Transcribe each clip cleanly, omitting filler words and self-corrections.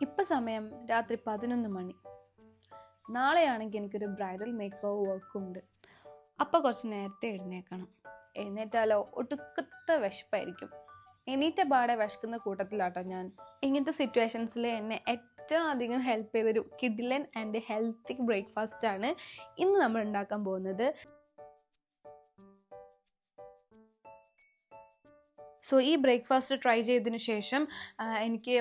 ഇപ്പം സമയം രാത്രി 11 മണി. നാളെയാണെങ്കിൽ എനിക്കൊരു ബ്രൈഡൽ മേക്ക് ഓവർ വർക്കുണ്ട്. അപ്പോൾ കുറച്ച് നേരത്തെ എഴുന്നേൽക്കണം. എഴുന്നേറ്റാലോ ഒടുക്കത്തെ വിശപ്പായിരിക്കും. എണീറ്റ പാടെ വിശക്കുന്ന കൂട്ടത്തിലാട്ടോ ഞാൻ. ഇങ്ങനത്തെ സിറ്റുവേഷൻസിൽ എന്നെ ഏറ്റവും അധികം ഹെൽപ്പ് ചെയ്തൊരു കിഡിലൻ ആൻഡ് ഹെൽത്തി ബ്രേക്ക്ഫാസ്റ്റാണ് ഇന്ന് നമ്മൾ ഉണ്ടാക്കാൻ പോകുന്നത്. സോ ഈ ബ്രേക്ക്ഫാസ്റ്റ് ട്രൈ ചെയ്തതിന് ശേഷം എനിക്ക്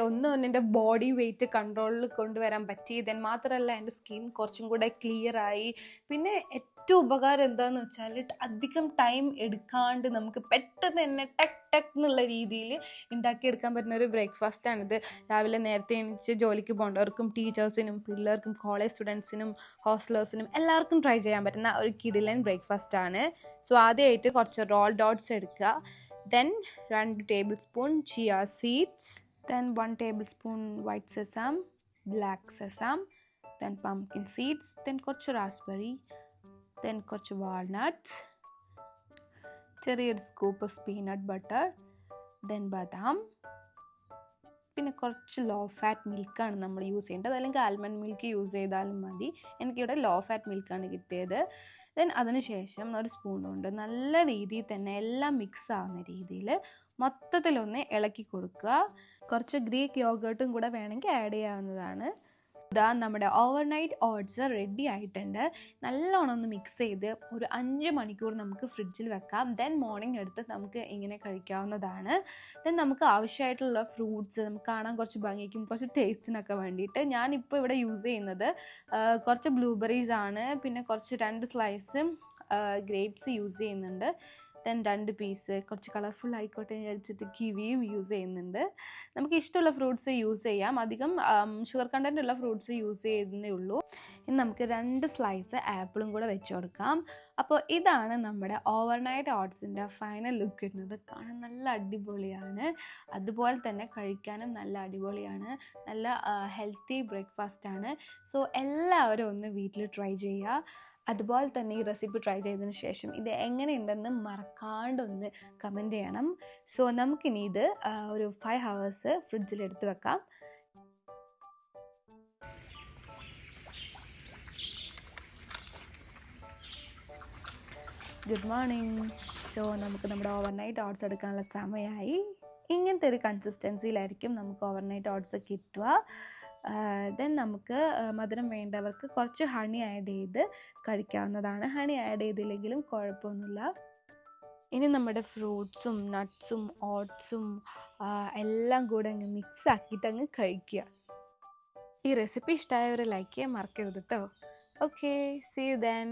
എൻ്റെ ബോഡി വെയ്റ്റ് കൺട്രോളിൽ കൊണ്ടുവരാൻ പറ്റി. ദെൻ മാത്രമല്ല എൻ്റെ സ്കിൻ കുറച്ചും കൂടെ ക്ലിയറായി. പിന്നെ ഏറ്റവും ഉപകാരം എന്താണെന്ന് വെച്ചാൽ അധികം ടൈം എടുക്കാണ്ട് നമുക്ക് പെട്ടെന്ന് തന്നെ ടെക് എന്നുള്ള രീതിയിൽ ഉണ്ടാക്കിയെടുക്കാൻ പറ്റുന്ന ഒരു ബ്രേക്ക്ഫാസ്റ്റാണിത്. രാവിലെ നേരത്തെ എണീച്ച് ജോലിക്ക് പോകേണ്ടവർക്കും ടീച്ചേഴ്സിനും പിള്ളേർക്കും കോളേജ് സ്റ്റുഡൻസിനും ഹോസ്റ്റലേഴ്സിനും എല്ലാവർക്കും ട്രൈ ചെയ്യാൻ പറ്റുന്ന ഒരു കിഡിലൻ ബ്രേക്ക്ഫാസ്റ്റാണ്. സോ ആദ്യമായിട്ട് കുറച്ച് റോൾ ഡോട്ട്സ് എടുക്കുക. Then 2 tablespoon chia seeds, then 1 tablespoon white sesame, black sesame, then pumpkin seeds, then കുറച്ച് raspberry, then കുറച്ച് walnuts, ചെറിയൊരു scoop of peanut butter, then ബദാം, പിന്നെ കുറച്ച് ലോ ഫാറ്റ് മിൽക്കാണ് നമ്മൾ യൂസ് ചെയ്യേണ്ടത്. അല്ലെങ്കിൽ ആൽമണ്ട് മിൽക്ക് യൂസ് ചെയ്താലും മതി. എനിക്കിവിടെ ലോ ഫാറ്റ് മിൽക്കാണ് കിട്ടിയത്. ദെൻ അതിനുശേഷം ഒരു സ്പൂൺ കൊണ്ട് നല്ല രീതിയിൽ തന്നെ എല്ലാം മിക്സ് ആവുന്ന രീതിയിൽ മൊത്തത്തിലൊന്ന് ഇളക്കി കൊടുക്കുക. കുറച്ച് ഗ്രീക്ക് യോഗേർട്ടും കൂടെ വേണമെങ്കിൽ ആഡ് ചെയ്യാവുന്നതാണ്. ഇതാ നമ്മുടെ ഓവർനൈറ്റ് ഓട്സ് റെഡി ആയിട്ടുണ്ട്. നല്ലോണം ഒന്ന് മിക്സ് ചെയ്ത് ഒരു 5 മണിക്കൂർ നമുക്ക് ഫ്രിഡ്ജിൽ വെക്കാം. ദെൻ മോർണിംഗ് എടുത്ത് നമുക്ക് ഇങ്ങനെ കഴിക്കാവുന്നതാണ്. ദെൻ നമുക്ക് ആവശ്യമായിട്ടുള്ള ഫ്രൂട്ട്സ് നമുക്ക് കാണാൻ കുറച്ച് ഭംഗിക്കും കുറച്ച് ടേസ്റ്റിനൊക്കെ വേണ്ടിയിട്ട് ഞാനിപ്പോൾ ഇവിടെ യൂസ് ചെയ്യുന്നത് കുറച്ച് ബ്ലൂബെറീസ് ആണ്. പിന്നെ കുറച്ച് 2 സ്ലൈസ് ഗ്രേപ്സ് യൂസ് ചെയ്യുന്നുണ്ട്. ദെൻ 2 പീസ് കുറച്ച് കളർഫുൾ ആയിക്കോട്ടെ എന്ന് വിചാരിച്ചിട്ട് കിവിയും യൂസ് ചെയ്യുന്നുണ്ട്. നമുക്ക് ഇഷ്ടമുള്ള ഫ്രൂട്ട്സ് യൂസ് ചെയ്യാം. അധികം ഷുഗർ കണ്ടൻ്റ് ഉള്ള ഫ്രൂട്ട്സ് യൂസ് ചെയ്യുന്നേ ഉള്ളൂ. ഇനി നമുക്ക് 2 സ്ലൈസ് ആപ്പിളും കൂടെ വെച്ച് കൊടുക്കാം. അപ്പോൾ ഇതാണ് നമ്മുടെ ഓവർനൈറ്റ് ഓട്സിൻ്റെ ഫൈനൽ ലുക്ക് വരുന്നത്. കാണാൻ നല്ല അടിപൊളിയാണ്, അതുപോലെ തന്നെ കഴിക്കാനും നല്ല അടിപൊളിയാണ്. നല്ല ഹെൽത്തി ബ്രേക്ക്ഫാസ്റ്റാണ്. സോ എല്ലാവരും ഒന്ന് വീട്ടിൽ ട്രൈ ചെയ്യുക. അതുപോലെ തന്നെ ഈ റെസിപ്പി ട്രൈ ചെയ്തതിന് ശേഷം ഇത് എങ്ങനെയുണ്ടെന്ന് മറക്കാണ്ടൊന്ന് കമൻറ്റ് ചെയ്യണം. സോ നമുക്കിനി ഇത് ഒരു 5 hours ഫ്രിഡ്ജിലെടുത്ത് വെക്കാം. Good morning. സോ നമുക്ക് നമ്മുടെ ഓവർനൈറ്റ് ഓട്സ് എടുക്കാനുള്ള സമയമായി. ഇങ്ങനത്തെ ഒരു കൺസിസ്റ്റൻസിയിലായിരിക്കും നമുക്ക് ഓവർനൈറ്റ് ഓട്സ് കിട്ടുക. ദെൻ നമുക്ക് മധുരം വേണ്ടവർക്ക് കുറച്ച് ഹണി ആഡ് ചെയ്ത് കഴിക്കാവുന്നതാണ്. ഹണി ആഡ് ചെയ്തില്ലെങ്കിലും കുഴപ്പമൊന്നുമില്ല. ഇനി നമ്മുടെ ഫ്രൂട്ട്സും നട്ട്സും ഓട്സും എല്ലാം കൂടെ അങ്ങ് മിക്സ് ആക്കിയിട്ട് അങ്ങ് കഴിക്കുക. ഈ റെസിപ്പി ഇഷ്ടമായവരെ ലൈക്ക് ചെയ്യാൻ മറക്കരുത് കേട്ടോ. Okay, see you then.